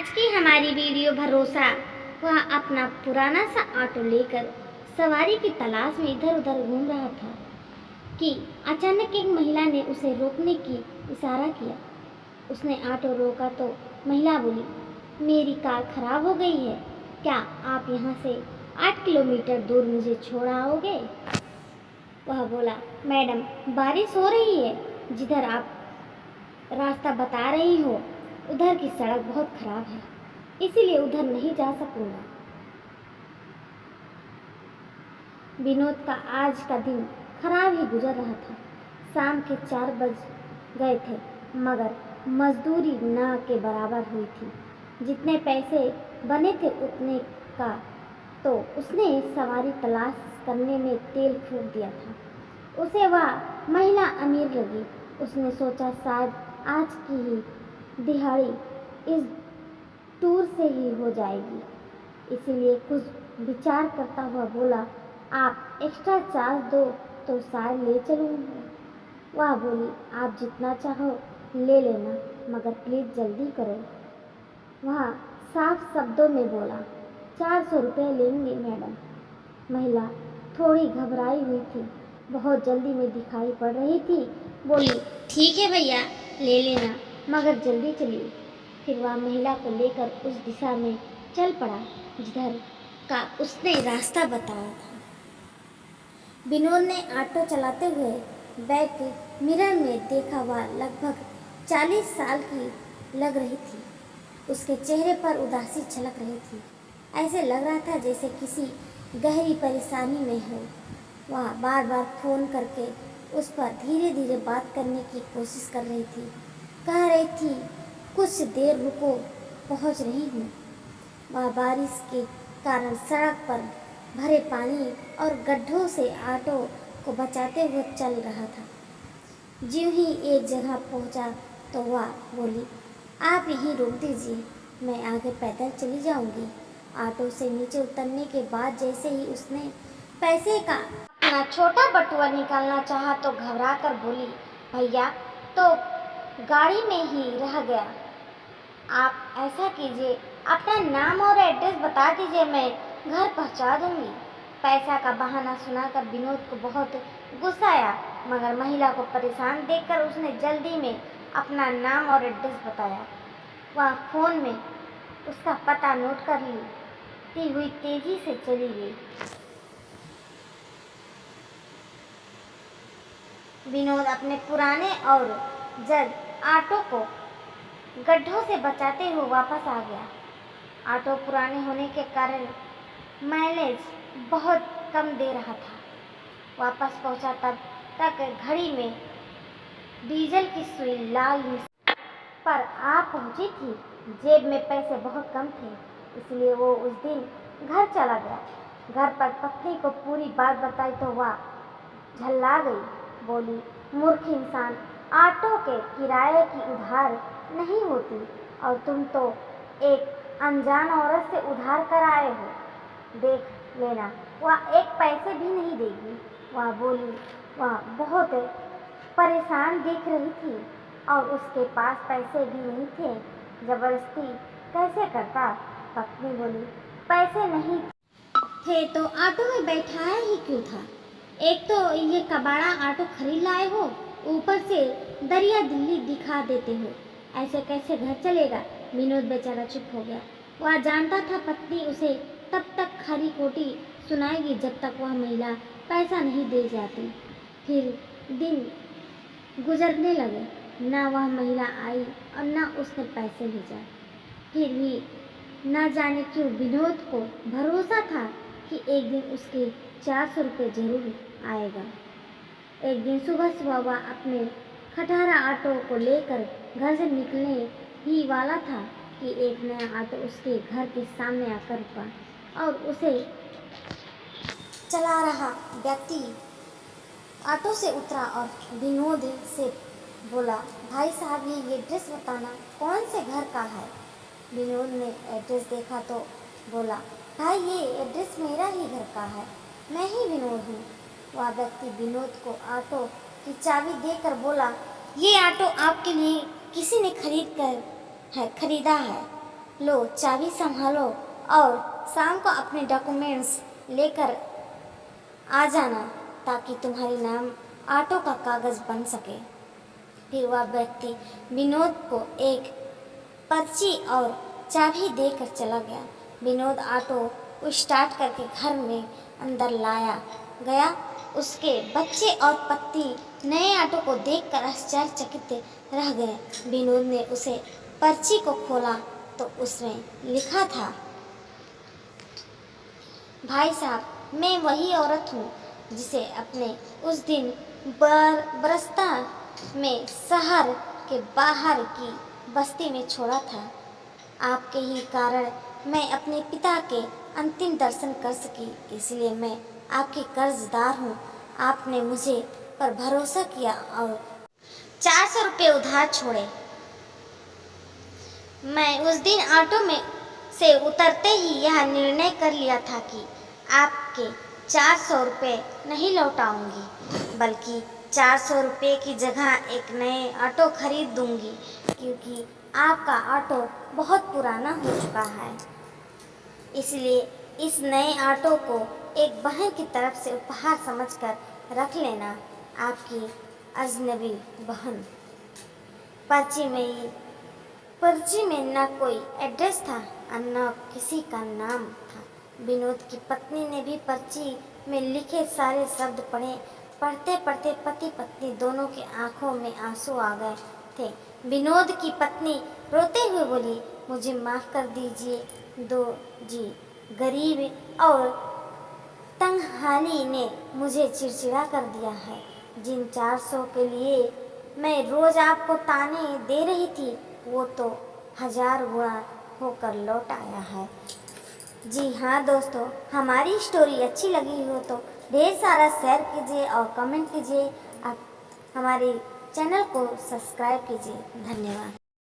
आज की हमारी वीडियो भरोसा वह अपना पुराना सा ऑटो लेकर सवारी की तलाश में इधर उधर घूम रहा था कि अचानक एक महिला ने उसे रोकने की इशारा किया। उसने ऑटो रोका तो महिला बोली, मेरी कार खराब हो गई है, क्या आप यहाँ से 8 किलोमीटर दूर मुझे छोड़ आओगे? वह बोला, मैडम बारिश हो रही है, जिधर आप रास्ता बता रही हो उधर की सड़क बहुत खराब है, इसीलिए उधर नहीं जा सकूंगा। विनोद का आज का दिन खराब ही गुजर रहा था। शाम के 4 बज गए थे, मगर मजदूरी ना के बराबर हुई थी। जितने पैसे बने थे उतने का तो उसने सवारी तलाश करने में तेल फूंक दिया था। उसे वह महिला अमीर लगी। उसने सोचा शायद आज की ही दिहाड़ी इस टूर से ही हो जाएगी, इसीलिए कुछ विचार करता हुआ बोला, आप एक्स्ट्रा चार्ज दो तो शायद ले चलूँगी। वह बोली, आप जितना चाहो ले लेना, मगर प्लीज़ जल्दी करो। वह साफ शब्दों में बोला, 400 रुपये लेंगे मैडम। महिला थोड़ी घबराई हुई थी, बहुत जल्दी में दिखाई पड़ रही थी। बोली, ठीक है भैया ले लेना, मगर जल्दी चलिए। फिर वह महिला को लेकर उस दिशा में चल पड़ा जिधर का उसने रास्ता बताया था। विनोद ने ऑटो चलाते हुए बैक मिरर में देखा, वह लगभग 40 साल की लग रही थी। उसके चेहरे पर उदासी झलक रही थी। ऐसे लग रहा था जैसे किसी गहरी परेशानी में हो। वह बार बार फ़ोन करके उस पर धीरे धीरे बात करने की कोशिश कर रही थी। कह रही थी, कुछ देर रुको, पहुंच रही हूँ। वह बारिश के कारण सड़क पर भरे पानी और गड्ढों से ऑटो को बचाते हुए चल रहा था। ज्यों ही एक जगह पहुंचा तो वह बोली, आप यहीं रोक दीजिए, मैं आगे पैदल चली जाऊंगी। ऑटो से नीचे उतरने के बाद जैसे ही उसने पैसे का अपना छोटा बटुआ निकालना चाहा तो घबरा कर बोली, भैया तो गाड़ी में ही रह गया। आप ऐसा कीजिए, अपना नाम और एड्रेस बता दीजिए, मैं घर पहुंचा दूंगी। पैसा का बहाना सुनाकर विनोद को बहुत गुस्सा आया, मगर महिला को परेशान देखकर उसने जल्दी में अपना नाम और एड्रेस बताया। वह फ़ोन में उसका पता नोट कर ली हुई तेजी से चली गई। विनोद अपने पुराने और जद ऑटो को गड्ढों से बचाते हुए वापस आ गया। ऑटो पुराने होने के कारण माइलेज बहुत कम दे रहा था। वापस पहुंचा तब तक घड़ी में डीजल की सुई लाल पर आ पहुंची थी। जेब में पैसे बहुत कम थे, इसलिए वो उस दिन घर चला गया। घर पर पत्नी को पूरी बात बताई तो वह झल्ला गई। बोली, मूर्ख इंसान, ऑटो के किराए की उधार नहीं होती और तुम तो एक अनजान औरत से उधार कर आए हो। देख लेना, वह एक पैसे भी नहीं देगी। वह बोली, वह बहुत परेशान दिख रही थी और उसके पास पैसे भी नहीं थे। जबरदस्ती कैसे करता? पत्नी बोली, पैसे नहीं थे तो ऑटो में बैठाया ही क्यों था? एक तो ये कबाड़ा ऑटो खरीद लाए हो, ऊपर से दरिया दिल्ली दिखा देते हो, ऐसे कैसे घर चलेगा? विनोद बेचारा चुप हो गया। वह जानता था पत्नी उसे तब तक खरी खोटी सुनाएगी जब तक वह महिला पैसा नहीं दे जाती। फिर दिन गुजरने लगे, ना वह महिला आई और ना उसने पैसे भेजा। फिर भी ना जाने क्यों विनोद को भरोसा था कि एक दिन उसके 400 रुपये जरूर आएगा। एक दिन सुबह सुबह वह अपने खटारा ऑटो को लेकर घर से निकलने ही वाला था कि एक नया ऑटो उसके घर के सामने आकर रुका और उसे चला रहा व्यक्ति ऑटो से उतरा और विनोद से बोला, भाई साहब ये एड्रेस बताना कौन से घर का है? विनोद ने एड्रेस देखा तो बोला, भाई ये एड्रेस मेरा ही घर का है, मैं ही विनोद हूँ। वह व्यक्ति विनोद को ऑटो की चाबी देकर बोला, ये ऑटो आपके लिए किसी ने खरीदा है। लो चाबी संभालो और शाम को अपने डॉक्यूमेंट्स लेकर आ जाना ताकि तुम्हारे नाम ऑटो का कागज़ बन सके। फिर वह व्यक्ति विनोद को एक पर्ची और चाबी देकर चला गया। विनोद ऑटो को स्टार्ट करके घर में अंदर लाया गया। उसके बच्चे और पत्नी नए ऑटो को देखकर आश्चर्यचकित रह गए। विनोद ने उसे पर्ची को खोला तो उसमें लिखा था, भाई साहब, मैं वही औरत हूँ जिसे अपने उस दिन बरसता में शहर के बाहर की बस्ती में छोड़ा था। आपके ही कारण मैं अपने पिता के अंतिम दर्शन कर सकी, इसलिए मैं आपकी कर्जदार हूँ। आपने मुझे पर भरोसा किया और 400 रुपये उधार छोड़े। मैं उस दिन ऑटो में से उतरते ही यह निर्णय कर लिया था कि आपके 400 रुपये नहीं लौटाऊंगी, बल्कि 400 रुपये की जगह एक नए ऑटो खरीद दूंगी, क्योंकि आपका ऑटो बहुत पुराना हो चुका है। इसलिए इस नए ऑटो को एक बहन की तरफ से उपहार समझकर रख लेना। आपकी अजनबी बहन। पर्ची में न कोई एड्रेस था और न किसी का नाम था। विनोद की पत्नी ने भी पर्ची में लिखे सारे शब्द पढ़े। पढ़ते पढ़ते पति पत्नी दोनों की आंखों में आंसू आ गए थे। विनोद की पत्नी रोते हुए बोली, मुझे माफ़ कर दीजिए दो जी, गरीब और तंगहाली ने मुझे चिड़चिड़ा कर दिया है। जिन 400 के लिए मैं रोज़ आपको ताने दे रही थी, वो तो 1000 गुना होकर लौट आया है। जी हाँ दोस्तों, हमारी स्टोरी अच्छी लगी हो तो ढेर सारा शेयर कीजिए और कमेंट कीजिए। आप हमारे चैनल को सब्सक्राइब कीजिए। धन्यवाद।